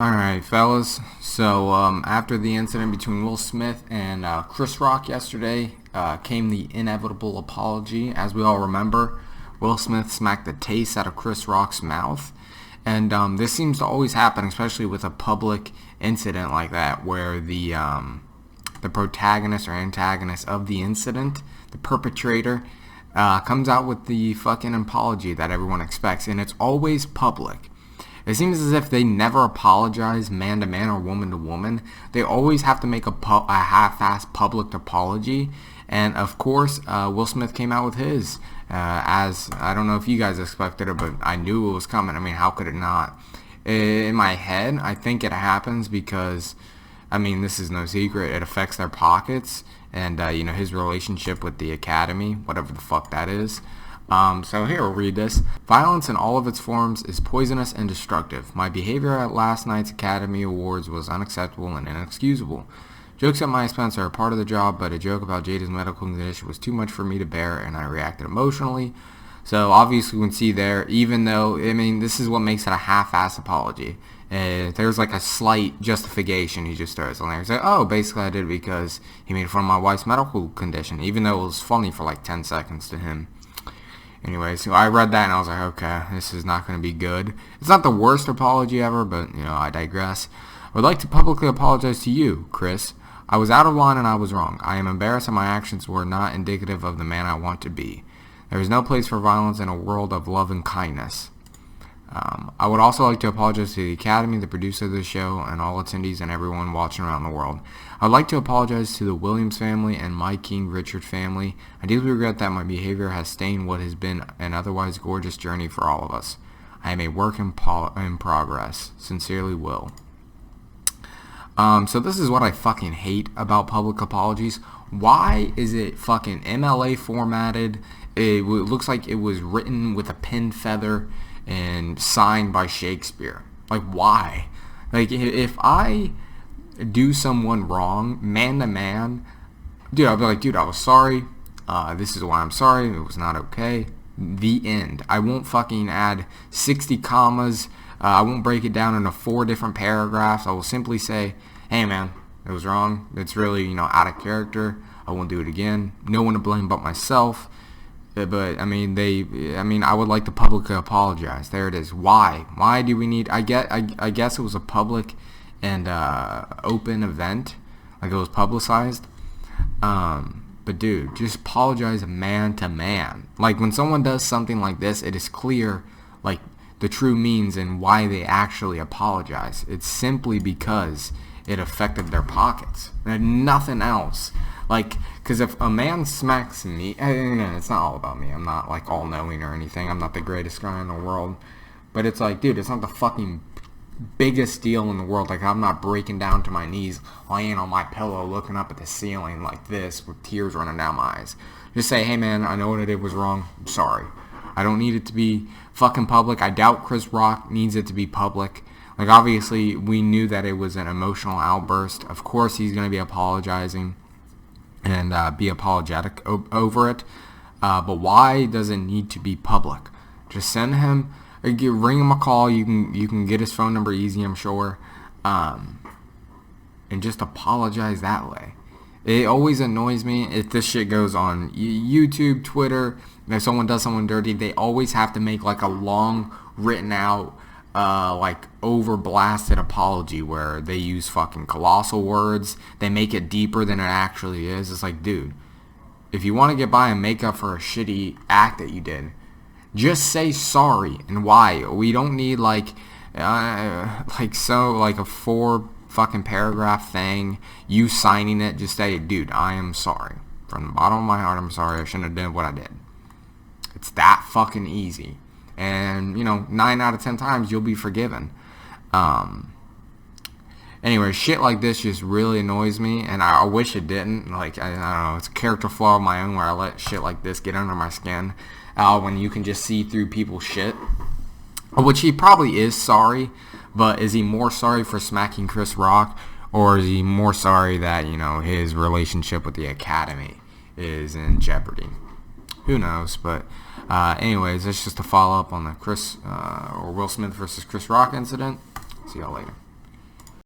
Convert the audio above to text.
Alright, fellas. So, after the incident between Will Smith and Chris Rock yesterday, came the inevitable apology. As we all remember, Will Smith smacked the taste out of Chris Rock's mouth. And this seems to always happen, especially with a public incident like that, where the protagonist or antagonist of the incident, the perpetrator, comes out with the fucking apology that everyone expects. And it's always public. It seems as if they never apologize man to man or woman to woman. They always have to make a half-assed public apology. And of course, Will Smith came out with his. As I don't know if you guys expected it, but I knew it was coming. I mean, how could it not? In my head, I think it happens because, I mean, this is no secret. It affects their pockets and, his relationship with the Academy, whatever the fuck that is. So here, we'll read this. Violence in all of its forms is poisonous and destructive. My behavior at last night's Academy Awards was unacceptable and inexcusable. Jokes at my expense are a part of the job, but a joke about Jada's medical condition was too much for me to bear, and I reacted emotionally. So obviously we can see there, even though, I mean, this is what makes it a half-ass apology. There's like a slight justification he just throws on there. He's like, oh, basically I did it because he made fun of my wife's medical condition, even though it was funny for like 10 seconds to him. Anyway, so I read that and I was like, okay, this is not going to be good. It's not the worst apology ever, but, I digress. I would like to publicly apologize to you, Chris. I was out of line and I was wrong. I am embarrassed that my actions were not indicative of the man I want to be. There is no place for violence in a world of love and kindness. I would also like to apologize to the Academy, the producer of the show, and all attendees and everyone watching around the world. I would like to apologize to the Williams family and my King Richard family. I deeply regret that my behavior has stained what has been an otherwise gorgeous journey for all of us. I am a work in progress. Sincerely, Will. So this is what I fucking hate about public apologies. Why is it fucking MLA formatted? It looks like it was written with a pen feather and signed by Shakespeare. Like, why? Like, if I do someone wrong, man to man, dude, I'll be like, dude, I was sorry. This is why I'm sorry. It was not okay. The end. I won't fucking add 60 commas. I won't break it down into 4 different paragraphs. I will simply say, hey, man, it was wrong. It's really, out of character. I won't do it again. No one to blame but myself. But I would like to publicly apologize. There it is. Why? Why do we need? I guess it was a public and open event, like it was publicized. But dude, just apologize man to man. Like when someone does something like this, it is clear, like the true means and why they actually apologize. It's simply because it affected their pockets and nothing else. Like, because if a man smacks me, it's not all about me. I'm not, like, all-knowing or anything. I'm not the greatest guy in the world. But it's like, dude, it's not the fucking biggest deal in the world. Like, I'm not breaking down to my knees, laying on my pillow, looking up at the ceiling like this with tears running down my eyes. Just say, hey, man, I know what I did was wrong. I'm sorry. I don't need it to be fucking public. I doubt Chris Rock needs it to be public. Like, obviously, we knew that it was an emotional outburst. Of course, he's going to be apologizing and be apologetic over it. But why does it need to be public? Just send him, ring him a call. You can get his phone number easy, I'm sure, and just apologize that way. It always annoys me if this shit goes on YouTube, Twitter. If someone does someone dirty, they always have to make like a long, written out, like over blasted apology where they use fucking colossal words. They make it deeper than it actually is. It's like, dude, if you want to get by and make up for a shitty act that you did, just say sorry and why. We don't need like a 4 fucking paragraph thing, you signing it. Just say, dude, I am sorry. From the bottom of my heart, I'm sorry. I shouldn't have done what I did. It's that fucking easy. And, 9 out of 10 times you'll be forgiven. Anyway, shit like this just really annoys me, and I wish it didn't. Like, I don't know, it's a character flaw of my own where I let shit like this get under my skin. When you can just see through people's shit. Which he probably is sorry, but is he more sorry for smacking Chris Rock, or is he more sorry that, his relationship with the Academy is in jeopardy? Who knows, but anyways, that's just a follow-up on the Will Smith versus Chris Rock incident. See y'all later.